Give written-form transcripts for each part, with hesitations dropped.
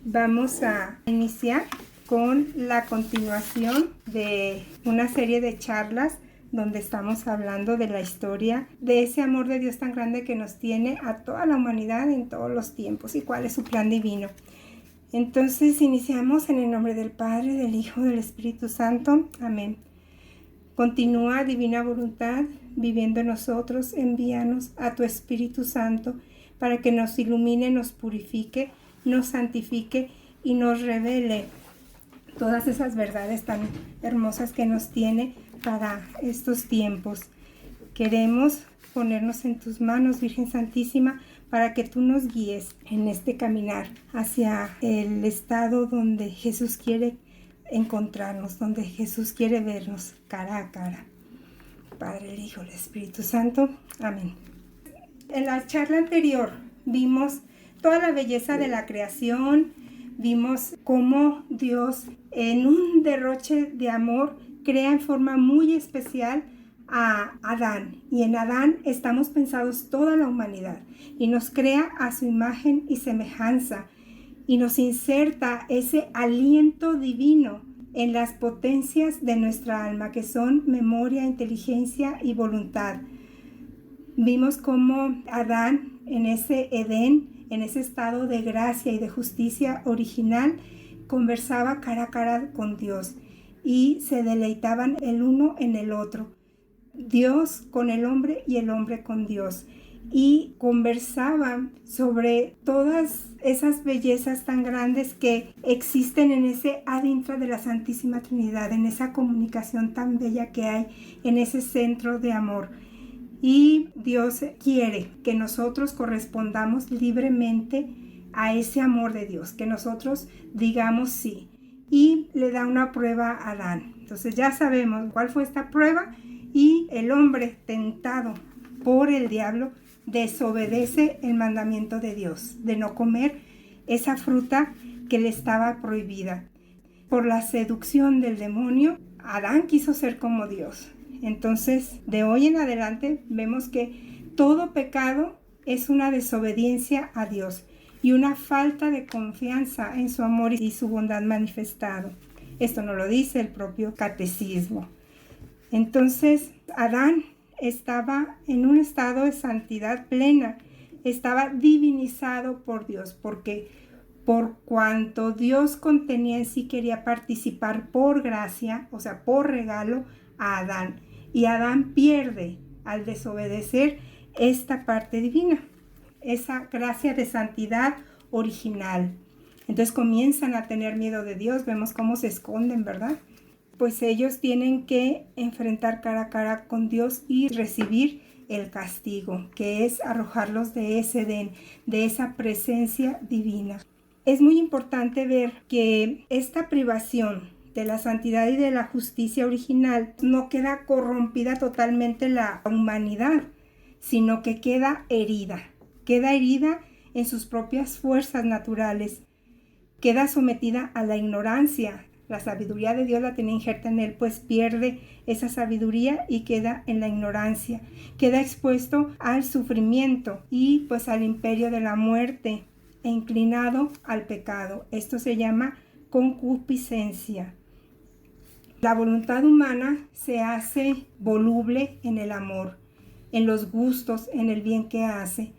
Vamos a iniciar con la continuación de una serie de charlas donde estamos hablando de la historia de ese amor de Dios tan grande que nos tiene a toda la humanidad en todos los tiempos y cuál es su plan divino. Entonces iniciamos en el nombre del Padre, del Hijo, del Espíritu Santo. Amén. Continúa, divina voluntad, viviendo en nosotros, envíanos a tu Espíritu Santo para que nos ilumine, nos purifique, nos santifique y nos revele todas esas verdades tan hermosas que nos tiene para estos tiempos. Queremos ponernos en tus manos, Virgen Santísima, para que tú nos guíes en este caminar hacia el estado donde Jesús quiere encontrarnos, donde Jesús quiere vernos cara a cara. Padre, el Hijo, el Espíritu Santo. Amén. En la charla anterior vimos toda la belleza de la creación, vimos cómo Dios en un derroche de amor crea en forma muy especial a Adán, y en Adán estamos pensados toda la humanidad, y nos crea a su imagen y semejanza, y nos inserta ese aliento divino en las potencias de nuestra alma, que son memoria, inteligencia y voluntad. Vimos cómo Adán en ese Edén, en ese estado de gracia y de justicia original, conversaba cara a cara con Dios y se deleitaban el uno en el otro. Dios con el hombre y el hombre con Dios. Y conversaban sobre todas esas bellezas tan grandes que existen en ese adintra de la Santísima Trinidad, en esa comunicación tan bella que hay en ese centro de amor. Y Dios quiere que nosotros correspondamos libremente a ese amor de Dios, que nosotros digamos sí. Y le da una prueba a Adán. Entonces ya sabemos cuál fue esta prueba, y el hombre tentado por el diablo desobedece el mandamiento de Dios de no comer esa fruta que le estaba prohibida. Por la seducción del demonio, Adán quiso ser como Dios. Entonces, de hoy en adelante vemos que todo pecado es una desobediencia a Dios y una falta de confianza en su amor y su bondad manifestado. Esto nos lo dice el propio catecismo. Entonces, Adán estaba en un estado de santidad plena, estaba divinizado por Dios, porque por cuanto Dios contenía en sí, quería participar por gracia, o sea, por regalo a Adán. Y Adán pierde al desobedecer esta parte divina, esa gracia de santidad original. Entonces comienzan a tener miedo de Dios, vemos cómo se esconden, ¿verdad? Pues ellos tienen que enfrentar cara a cara con Dios y recibir el castigo, que es arrojarlos de ese Edén, de esa presencia divina. Es muy importante ver que esta privación de la santidad y de la justicia original no queda corrompida totalmente la humanidad, sino que queda herida en sus propias fuerzas naturales, queda sometida a la ignorancia. La sabiduría de Dios la tenía injerta en él, pues pierde esa sabiduría y queda en la ignorancia. Queda expuesto al sufrimiento y pues al imperio de la muerte e inclinado al pecado. Esto se llama concupiscencia. La voluntad humana se hace voluble en el amor, en los gustos, en el bien que hace.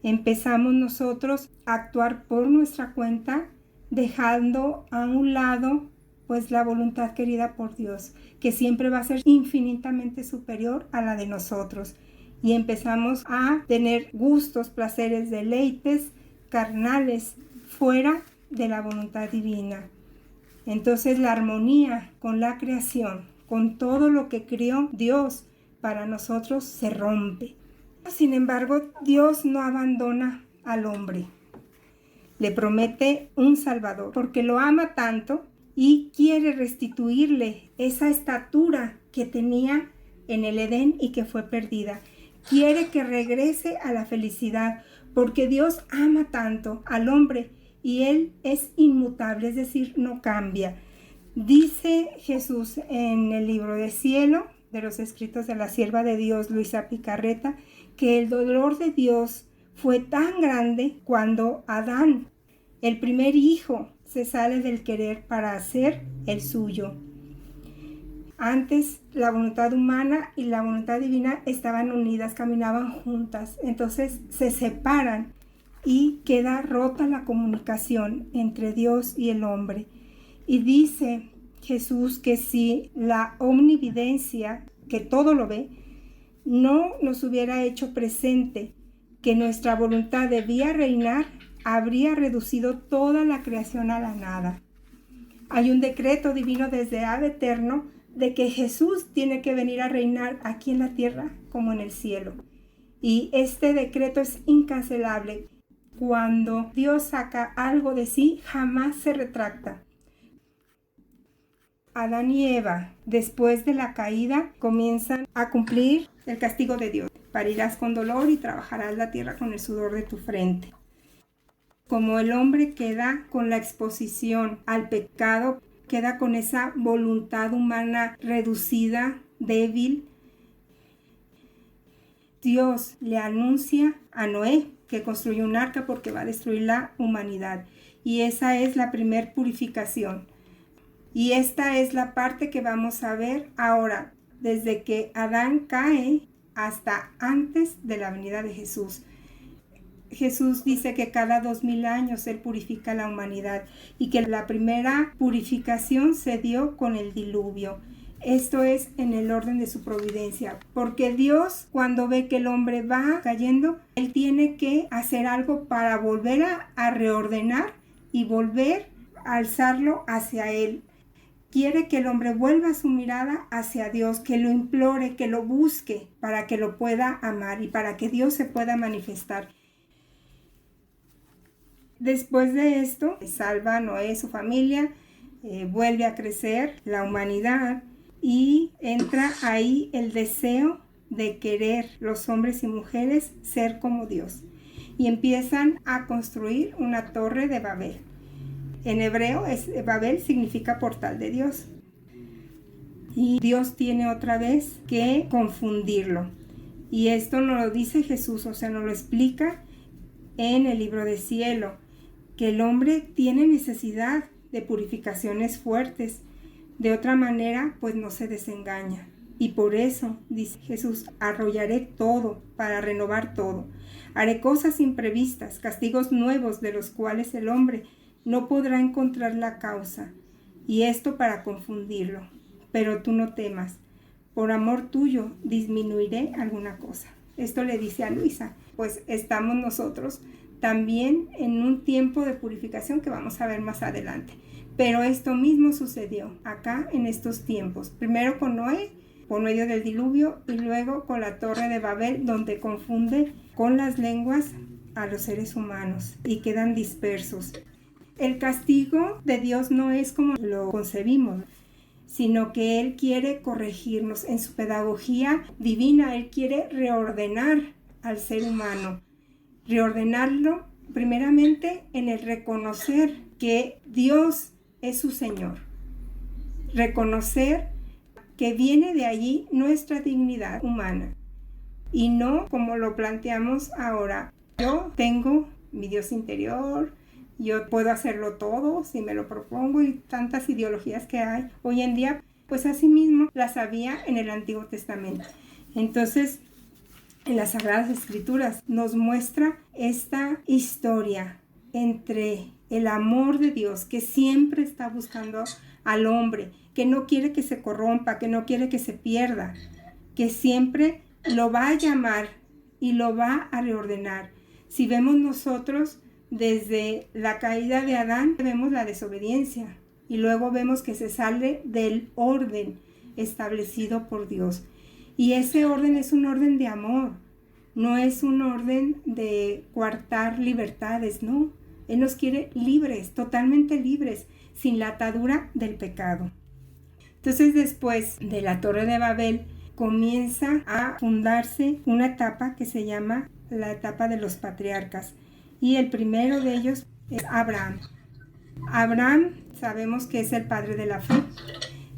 Empezamos nosotros a actuar por nuestra cuenta, dejando a un lado pues la voluntad querida por Dios, que siempre va a ser infinitamente superior a la de nosotros. Y empezamos a tener gustos, placeres, deleites carnales fuera de la voluntad divina. Entonces la armonía con la creación, con todo lo que creó Dios para nosotros, se rompe. Sin embargo, Dios no abandona al hombre. Le promete un Salvador porque lo ama tanto y quiere restituirle esa estatura que tenía en el Edén y que fue perdida. Quiere que regrese a la felicidad porque Dios ama tanto al hombre y Él es inmutable, es decir, no cambia. Dice Jesús en el libro de Cielo, de los escritos de la sierva de Dios, Luisa Picarreta, que el dolor de Dios fue tan grande cuando Adán El primer hijo se sale del querer para hacer el suyo. Antes la voluntad humana y la voluntad divina estaban unidas, caminaban juntas. Entonces se separan y queda rota la comunicación entre Dios y el hombre. Y dice Jesús que si la omnividencia, que todo lo ve, no nos hubiera hecho presente que nuestra voluntad debía reinar, habría reducido toda la creación a la nada. Hay un decreto divino desde Ab eterno de que Jesús tiene que venir a reinar aquí en la tierra como en el cielo. Y este decreto es incancelable. Cuando Dios saca algo de sí, jamás se retracta. Adán y Eva, después de la caída, comienzan a cumplir el castigo de Dios. Parirás con dolor y trabajarás la tierra con el sudor de tu frente. Como el hombre queda con la exposición al pecado, queda con esa voluntad humana reducida, débil, Dios le anuncia a Noé que construye un arca porque va a destruir la humanidad. Y esa es la primer purificación. Y esta es la parte que vamos a ver ahora, desde que Adán cae hasta antes de la venida de Jesús. Jesús dice que cada 2000 años Él purifica la humanidad y que la primera purificación se dio con el diluvio. Esto es en el orden de su providencia, porque Dios, cuando ve que el hombre va cayendo, Él tiene que hacer algo para volver a reordenar y volver a alzarlo hacia Él. Quiere que el hombre vuelva su mirada hacia Dios, que lo implore, que lo busque para que lo pueda amar y para que Dios se pueda manifestar. Después de esto, salva a Noé y su familia, vuelve a crecer la humanidad y entra ahí el deseo de querer los hombres y mujeres ser como Dios. Y empiezan a construir una torre de Babel. En hebreo, Babel significa portal de Dios. Y Dios tiene otra vez que confundirlo. Y esto nos lo dice Jesús, o sea, nos lo explica en el libro de Cielo, que el hombre tiene necesidad de purificaciones fuertes. De otra manera, pues no se desengaña. Y por eso, dice Jesús, arrollaré todo para renovar todo. Haré cosas imprevistas, castigos nuevos de los cuales el hombre no podrá encontrar la causa. Y esto para confundirlo. Pero tú no temas. Por amor tuyo disminuiré alguna cosa. Esto le dice a Luisa. Pues estamos nosotros también en un tiempo de purificación que vamos a ver más adelante. Pero esto mismo sucedió acá en estos tiempos. Primero con Noé, por medio del diluvio, y luego con la torre de Babel, donde confunde con las lenguas a los seres humanos y quedan dispersos. El castigo de Dios no es como lo concebimos, sino que Él quiere corregirnos en su pedagogía divina. Él quiere reordenar al ser humano. Reordenarlo primeramente en el reconocer que Dios es su Señor. Reconocer que viene de allí nuestra dignidad humana. Y no como lo planteamos ahora. Yo tengo mi Dios interior, yo puedo hacerlo todo si me lo propongo, y tantas ideologías que hay hoy en día, pues así mismo las había en el Antiguo Testamento. Entonces, en las Sagradas Escrituras nos muestra esta historia entre el amor de Dios, que siempre está buscando al hombre, que no quiere que se corrompa, que no quiere que se pierda, que siempre lo va a llamar y lo va a reordenar. Si vemos nosotros desde la caída de Adán, vemos la desobediencia y luego vemos que se sale del orden establecido por Dios. Y ese orden es un orden de amor, no es un orden de coartar libertades, no. Él nos quiere libres, totalmente libres, sin la atadura del pecado. Entonces, después de la Torre de Babel, comienza a fundarse una etapa que se llama la etapa de los patriarcas. Y el primero de ellos es Abraham. Abraham sabemos que es el padre de la fe.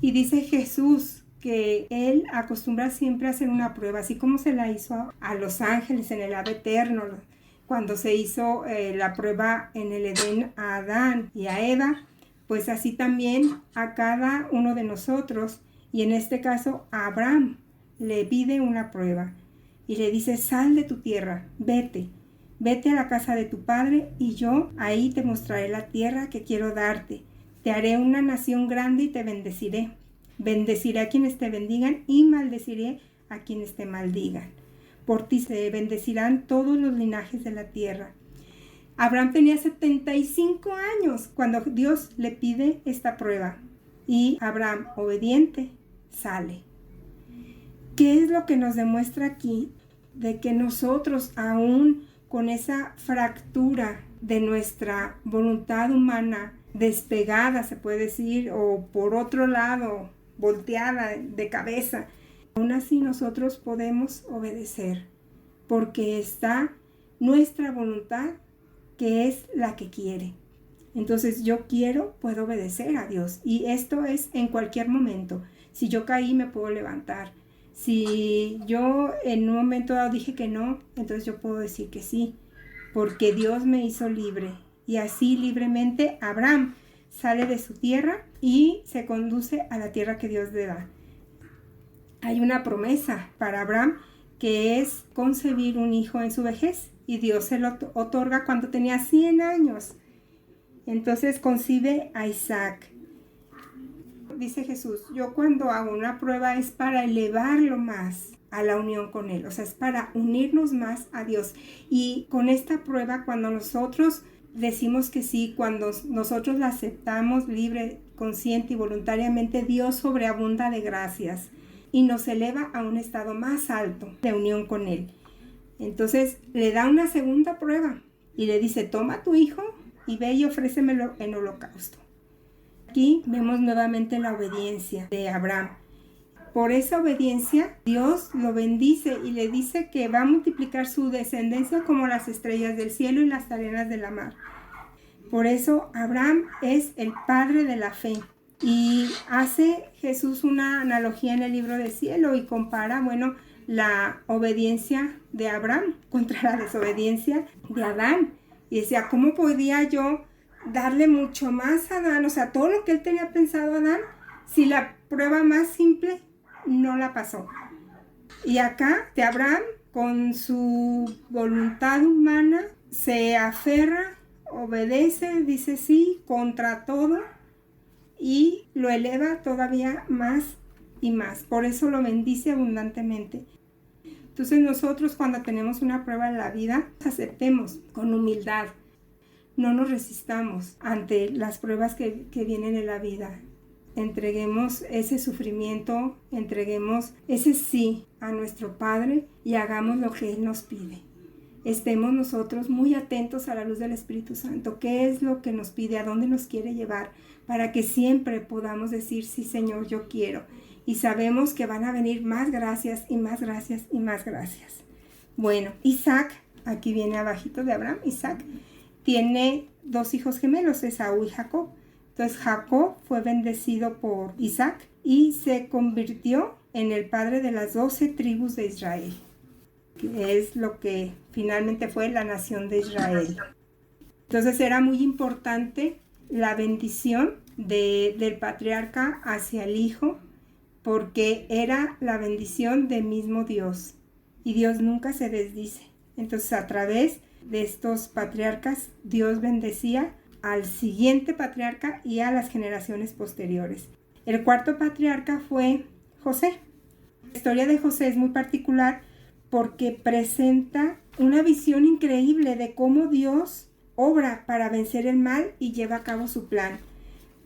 Y dice Jesús que Él acostumbra siempre a hacer una prueba, así como se la hizo a los ángeles en el Ab eterno, cuando se hizo la prueba en el Edén a Adán y a Eva, pues así también a cada uno de nosotros, y en este caso a Abraham le pide una prueba y le dice: sal de tu tierra, vete a la casa de tu padre y yo ahí te mostraré la tierra que quiero darte. Te haré una nación grande y te bendeciré. Bendeciré a quienes te bendigan y maldeciré a quienes te maldigan. Por ti se bendecirán todos los linajes de la tierra. Abraham tenía 75 años cuando Dios le pide esta prueba. Y Abraham, obediente, sale. ¿Qué es lo que nos demuestra aquí? De que nosotros, aún con esa fractura de nuestra voluntad humana, despegada se puede decir, o por otro lado, volteada de cabeza, aún así nosotros podemos obedecer, porque está nuestra voluntad, que es la que quiere. Entonces yo puedo obedecer a Dios, y esto es en cualquier momento. Si yo caí, me puedo levantar. Si yo en un momento dado dije que no, entonces yo puedo decir que sí, porque Dios me hizo libre. Y así libremente Abraham sale de su tierra y se conduce a la tierra que Dios le da. Hay una promesa para Abraham, que es concebir un hijo en su vejez, y Dios se lo otorga cuando tenía 100 años. Entonces concibe a Isaac. Dice Jesús: yo cuando hago una prueba es para elevarlo más a la unión con Él, o sea, es para unirnos más a Dios. Y con esta prueba, cuando nosotros decimos que sí, cuando nosotros la aceptamos libre, consciente y voluntariamente, Dios sobreabunda de gracias y nos eleva a un estado más alto de unión con Él. Entonces le da una segunda prueba y le dice: toma a tu hijo y ve y ofrécemelo en holocausto. Aquí vemos nuevamente la obediencia de Abraham. Por esa obediencia, Dios lo bendice y le dice que va a multiplicar su descendencia como las estrellas del cielo y las arenas de la mar. Por eso Abraham es el padre de la fe. Y hace Jesús una analogía en el libro del cielo y compara, la obediencia de Abraham contra la desobediencia de Adán. Y decía: ¿cómo podía yo darle mucho más a Adán? O sea, todo lo que él tenía pensado a Adán, si la prueba más simple no la pasó. Y acá de Abraham, con su voluntad humana, se aferra, obedece, dice sí contra todo, y lo eleva todavía más y más. Por eso lo bendice abundantemente. Entonces nosotros, cuando tenemos una prueba en la vida, aceptemos con humildad. No nos resistamos ante las pruebas que vienen en la vida. Entreguemos ese sufrimiento, entreguemos ese sí a nuestro Padre y hagamos lo que Él nos pide. Estemos nosotros muy atentos a la luz del Espíritu Santo. ¿Qué es lo que nos pide? ¿A dónde nos quiere llevar? Para que siempre podamos decir: sí, Señor, yo quiero. Y sabemos que van a venir más gracias y más gracias y más gracias. Bueno, Isaac, aquí viene abajito de Abraham, Isaac tiene 2 hijos gemelos, Esaú y Jacob. Entonces Jacob fue bendecido por Isaac y se convirtió en el padre de las 12 tribus de Israel, que es lo que finalmente fue la nación de Israel. Entonces era muy importante la bendición del patriarca hacia el hijo, porque era la bendición del mismo Dios, y Dios nunca se desdice. Entonces, a través de estos patriarcas, Dios bendecía al siguiente patriarca y a las generaciones posteriores. El cuarto patriarca fue José. La historia de José es muy particular porque presenta una visión increíble de cómo Dios obra para vencer el mal y lleva a cabo su plan.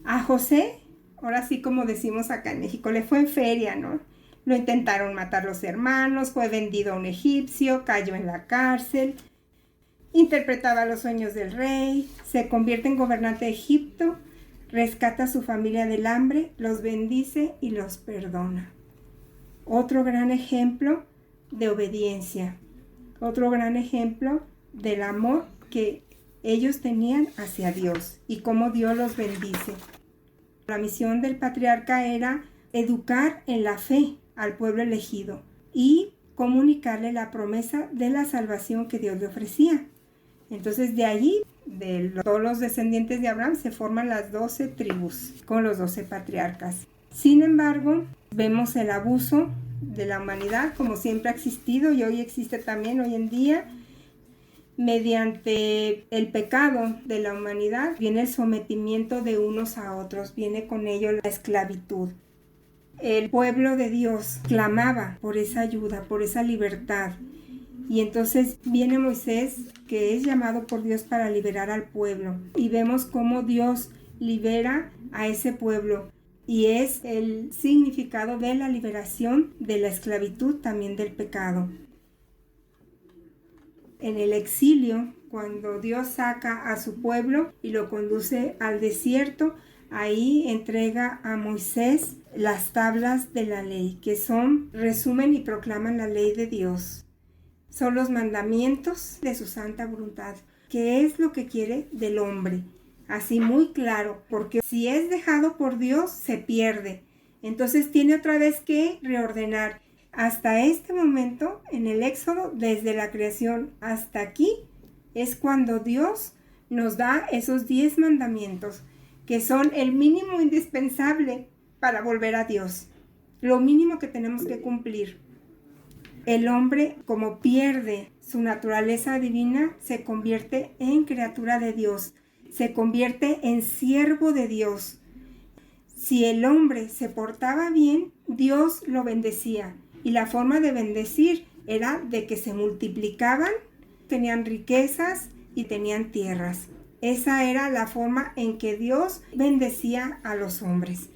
A José, ahora sí, como decimos acá en México, le fue en feria, ¿no? Lo intentaron matar los hermanos, fue vendido a un egipcio, cayó en la cárcel, interpretaba los sueños del rey, se convierte en gobernante de Egipto, rescata a su familia del hambre, los bendice y los perdona. Otro gran ejemplo de obediencia, otro gran ejemplo del amor que ellos tenían hacia Dios y cómo Dios los bendice. La misión del patriarca era educar en la fe al pueblo elegido y comunicarle la promesa de la salvación que Dios le ofrecía. Entonces de allí, todos los descendientes de Abraham, se forman las 12 tribus con los 12 patriarcas. Sin embargo, vemos el abuso de la humanidad como siempre ha existido y hoy existe también hoy en día. Mediante el pecado de la humanidad viene el sometimiento de unos a otros, viene con ello la esclavitud. El pueblo de Dios clamaba por esa ayuda, por esa libertad. Y entonces viene Moisés, que es llamado por Dios para liberar al pueblo. Y vemos cómo Dios libera a ese pueblo. Y es el significado de la liberación de la esclavitud, también del pecado. En el exilio, cuando Dios saca a su pueblo y lo conduce al desierto, ahí entrega a Moisés las tablas de la ley, que resumen y proclaman la ley de Dios. Son los mandamientos de su santa voluntad, que es lo que quiere del hombre. Así muy claro, porque si es dejado por Dios, se pierde. Entonces tiene otra vez que reordenar. Hasta este momento, en el Éxodo, desde la creación hasta aquí, es cuando Dios nos da esos 10 mandamientos, que son el mínimo indispensable para volver a Dios. Lo mínimo que tenemos que cumplir. El hombre, como pierde su naturaleza divina, se convierte en criatura de Dios, se convierte en siervo de Dios. Si el hombre se portaba bien, Dios lo bendecía. Y la forma de bendecir era de que se multiplicaban, tenían riquezas y tenían tierras. Esa era la forma en que Dios bendecía a los hombres.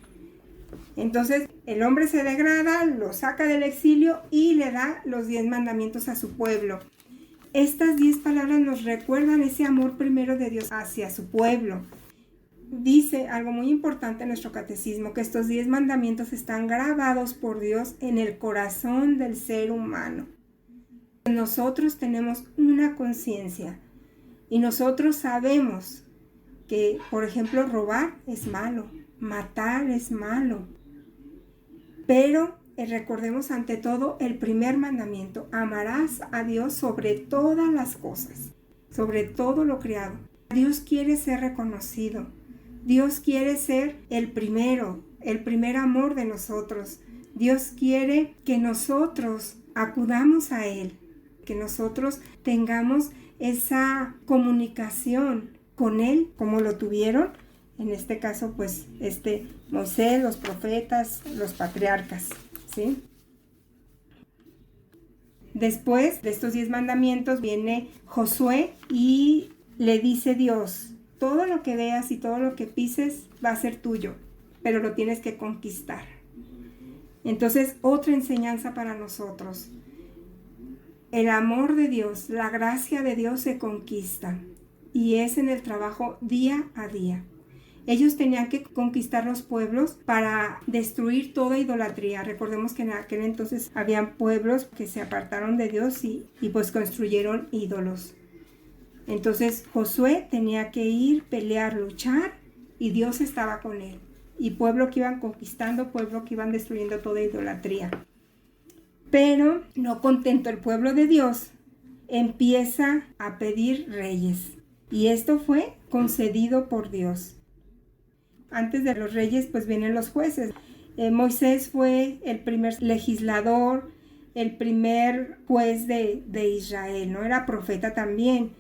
Entonces el hombre se degrada, lo saca del exilio y le da los 10 mandamientos a su pueblo. Estas 10 palabras nos recuerdan ese amor primero de Dios hacia su pueblo. Dice algo muy importante en nuestro catecismo, que estos 10 mandamientos están grabados por Dios en el corazón del ser humano. Nosotros tenemos una conciencia y nosotros sabemos que, por ejemplo, robar es malo, matar es malo. Pero recordemos ante todo el primer mandamiento: amarás a Dios sobre todas las cosas, sobre todo lo creado. Dios quiere ser reconocido. Dios quiere ser el primer amor de nosotros. Dios quiere que nosotros acudamos a Él, que nosotros tengamos esa comunicación con Él, como lo tuvieron, en este caso, pues, Moisés, los profetas, los patriarcas, ¿sí? Después de estos 10 mandamientos viene Josué y le dice Dios: todo lo que veas y todo lo que pises va a ser tuyo, pero lo tienes que conquistar. Entonces, otra enseñanza para nosotros. El amor de Dios, la gracia de Dios se conquista y es en el trabajo día a día. Ellos tenían que conquistar los pueblos para destruir toda idolatría. Recordemos que en aquel entonces habían pueblos que se apartaron de Dios y pues construyeron ídolos. Entonces Josué tenía que ir, pelear, luchar, y Dios estaba con él. Y pueblo que iban conquistando, pueblo que iban destruyendo toda idolatría. Pero no contento el pueblo de Dios, empieza a pedir reyes. Y esto fue concedido por Dios. Antes de los reyes, pues vienen los jueces. Moisés fue el primer legislador, el primer juez de Israel, ¿no? Era profeta también.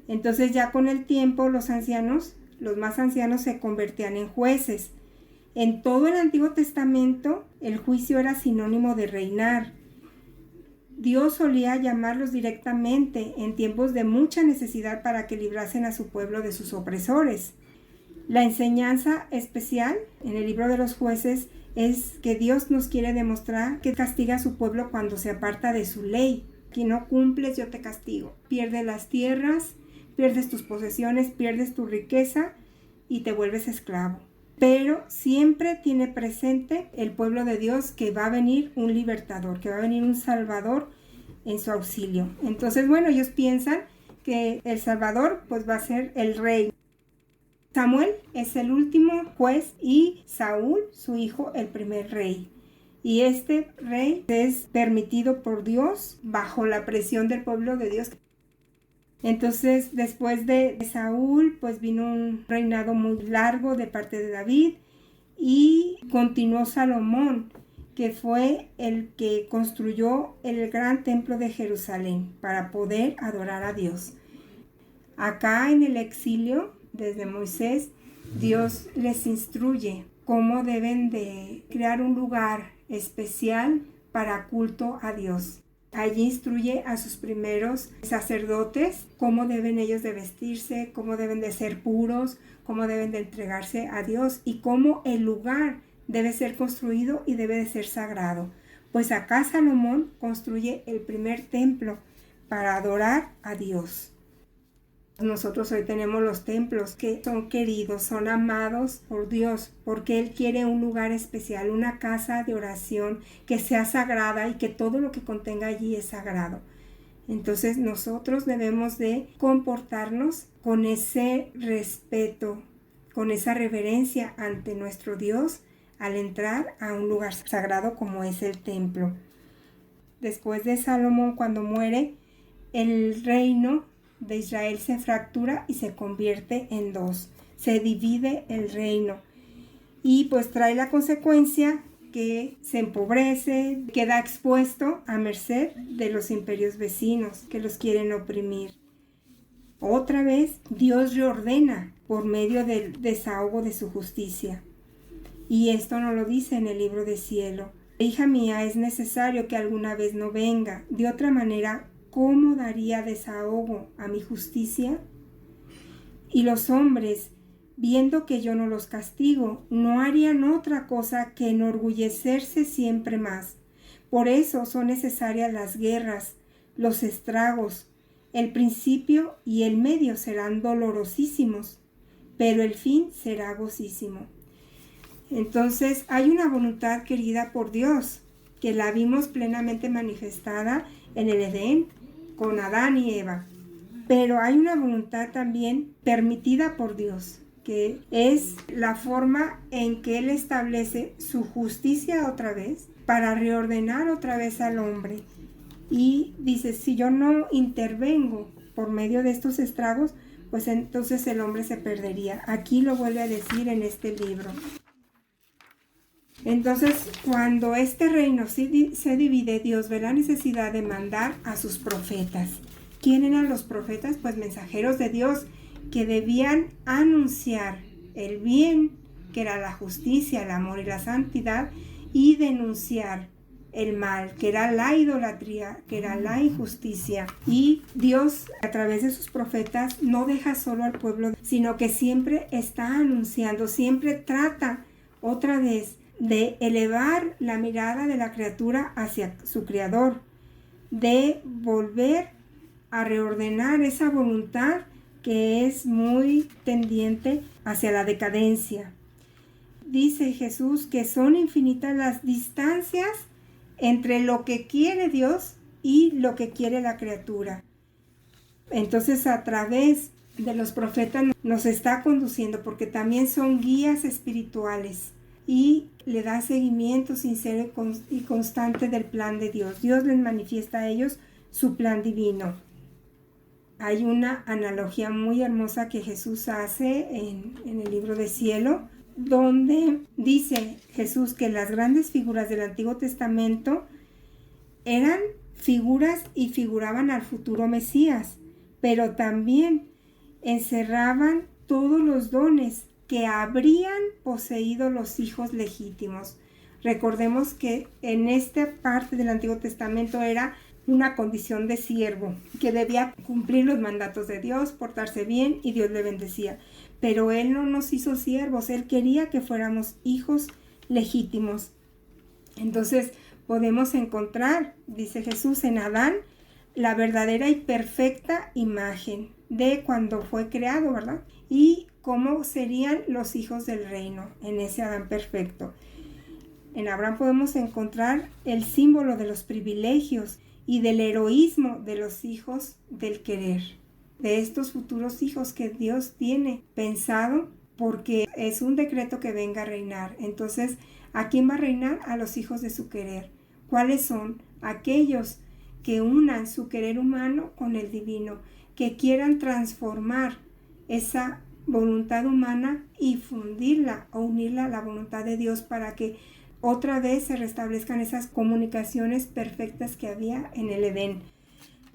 Entonces ya con el tiempo los ancianos, los más ancianos, se convertían en jueces. En todo el Antiguo Testamento el juicio era sinónimo de reinar. Dios solía llamarlos directamente en tiempos de mucha necesidad para que librasen a su pueblo de sus opresores. La enseñanza especial en el libro de los jueces es que Dios nos quiere demostrar que castiga a su pueblo cuando se aparta de su ley. Si no cumples, yo te castigo. Pierdes las tierras, pierdes tus posesiones, pierdes tu riqueza y te vuelves esclavo. Pero siempre tiene presente el pueblo de Dios que va a venir un libertador, que va a venir un salvador en su auxilio. Entonces, bueno, ellos piensan que el salvador pues va a ser el rey. Samuel es el último juez y Saúl, su hijo, el primer rey. Y este rey es permitido por Dios bajo la presión del pueblo de Dios. Entonces, después de Saúl, pues vino un reinado muy largo de parte de David y continuó Salomón, que fue el que construyó el gran templo de Jerusalén para poder adorar a Dios. Acá en el exilio, desde Moisés, Dios les instruye cómo deben de crear un lugar especial para culto a Dios. Allí instruye a sus primeros sacerdotes cómo deben ellos de vestirse, cómo deben de ser puros, cómo deben de entregarse a Dios y cómo el lugar debe ser construido y debe de ser sagrado. Pues acá Salomón construye el primer templo para adorar a Dios. Nosotros hoy tenemos los templos que son queridos, son amados por Dios, porque Él quiere un lugar especial, una casa de oración que sea sagrada y que todo lo que contenga allí es sagrado. Entonces nosotros debemos de comportarnos con ese respeto, con esa reverencia ante nuestro Dios al entrar a un lugar sagrado como es el templo. Después de Salomón, cuando muere, el reino de Israel se fractura y se convierte en dos. Se divide el reino y pues trae la consecuencia que se empobrece, queda expuesto a merced de los imperios vecinos que los quieren oprimir. Otra vez Dios reordena por medio del desahogo de su justicia. Y esto no lo dice en el libro de cielo. Hija mía, es necesario que alguna vez no venga. De otra manera, ¿cómo daría desahogo a mi justicia? Y los hombres, viendo que yo no los castigo, no harían otra cosa que enorgullecerse siempre más. Por eso son necesarias las guerras, los estragos. El principio y el medio serán dolorosísimos, pero el fin será gocísimo. Entonces hay una voluntad querida por Dios, que la vimos plenamente manifestada en el Edén, con Adán y Eva. Pero hay una voluntad también permitida por Dios, que es la forma en que Él establece su justicia otra vez, para reordenar otra vez al hombre. Y dice, si yo no intervengo por medio de estos estragos, pues entonces el hombre se perdería. Aquí lo vuelve a decir en este libro. Entonces, cuando este reino se divide, Dios ve la necesidad de mandar a sus profetas. ¿Quién eran los profetas? Pues mensajeros de Dios que debían anunciar el bien, que era la justicia, el amor y la santidad, y denunciar el mal, que era la idolatría, que era la injusticia. Y Dios, a través de sus profetas, no deja solo al pueblo, sino que siempre está anunciando, siempre trata otra vez de elevar la mirada de la criatura hacia su creador, de volver a reordenar esa voluntad que es muy tendiente hacia la decadencia. Dice Jesús que son infinitas las distancias entre lo que quiere Dios y lo que quiere la criatura. Entonces, a través de los profetas nos está conduciendo, porque también son guías espirituales, y le da seguimiento sincero y constante del plan de Dios. Dios les manifiesta a ellos su plan divino. Hay una analogía muy hermosa que Jesús hace en el libro de cielo, donde dice Jesús que las grandes figuras del Antiguo Testamento eran figuras y figuraban al futuro Mesías, pero también encerraban todos los dones que habrían poseído los hijos legítimos. Recordemos que en esta parte del Antiguo Testamento era una condición de siervo, que debía cumplir los mandatos de Dios, portarse bien, y Dios le bendecía. Pero Él no nos hizo siervos, Él quería que fuéramos hijos legítimos. Entonces podemos encontrar, dice Jesús, en Adán, la verdadera y perfecta imagen de cuando fue creado, ¿verdad? Y cómo serían los hijos del reino en ese Adán perfecto. En Abraham podemos encontrar el símbolo de los privilegios y del heroísmo de los hijos del querer, de estos futuros hijos que Dios tiene pensado, porque es un decreto que venga a reinar. Entonces, ¿a quién va a reinar? A los hijos de su querer. ¿Cuáles son? Aquellos que unan su querer humano con el divino, que quieran transformar esa voluntad humana y fundirla o unirla a la voluntad de Dios para que otra vez se restablezcan esas comunicaciones perfectas que había en el Edén.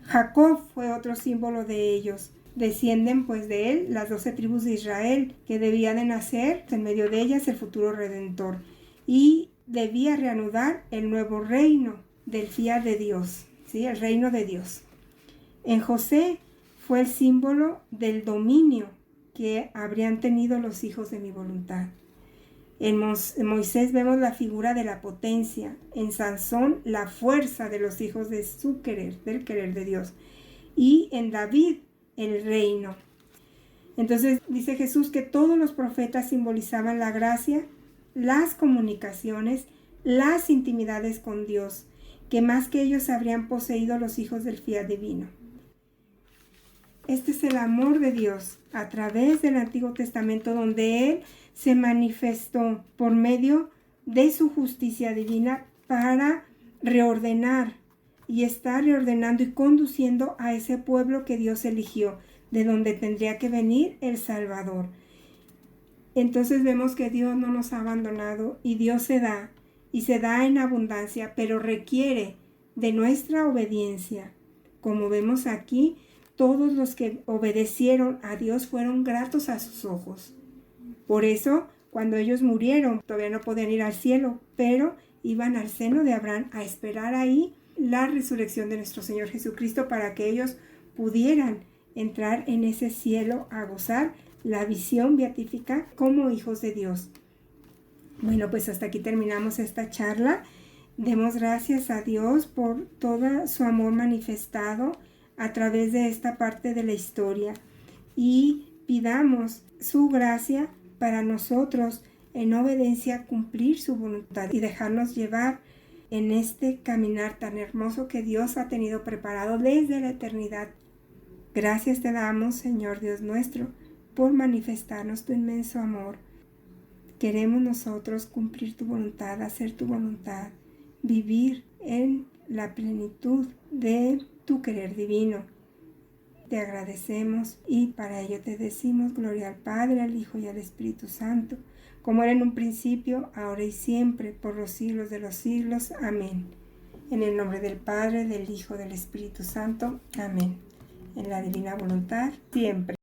Jacob fue otro símbolo de ellos. Descienden pues de él las 12 tribus de Israel, que debía de nacer en medio de ellas el futuro Redentor, y debía reanudar el nuevo reino del fiat de Dios, ¿sí? El reino de Dios. En José fue el símbolo del dominio que habrían tenido los hijos de mi voluntad. En Moisés vemos la figura de la potencia, en Sansón la fuerza de los hijos de su querer, del querer de Dios, y en David el reino. Entonces dice Jesús que todos los profetas simbolizaban la gracia, las comunicaciones, las intimidades con Dios, que más que ellos habrían poseído los hijos del fiat divino. Este es el amor de Dios a través del Antiguo Testamento, donde Él se manifestó por medio de su justicia divina para reordenar y está reordenando y conduciendo a ese pueblo que Dios eligió, de donde tendría que venir el Salvador. Entonces vemos que Dios no nos ha abandonado y Dios se da, y se da en abundancia, pero requiere de nuestra obediencia. Como vemos aquí, todos los que obedecieron a Dios fueron gratos a sus ojos. Por eso, cuando ellos murieron, todavía no podían ir al cielo, pero iban al seno de Abraham a esperar ahí la resurrección de nuestro Señor Jesucristo para que ellos pudieran entrar en ese cielo a gozar la visión beatífica como hijos de Dios. Bueno, pues hasta aquí terminamos esta charla. Demos gracias a Dios por todo su amor manifestado a través de esta parte de la historia y pidamos su gracia para nosotros en obediencia cumplir su voluntad y dejarnos llevar en este caminar tan hermoso que Dios ha tenido preparado desde la eternidad. Gracias te damos, Señor Dios nuestro, por manifestarnos tu inmenso amor. Queremos nosotros cumplir tu voluntad, hacer tu voluntad, vivir en la plenitud de tu querer divino. Te agradecemos y para ello te decimos gloria al Padre, al Hijo y al Espíritu Santo, como era en un principio, ahora y siempre, por los siglos de los siglos. Amén. En el nombre del Padre, del Hijo, del Espíritu Santo. Amén. En la divina voluntad, siempre.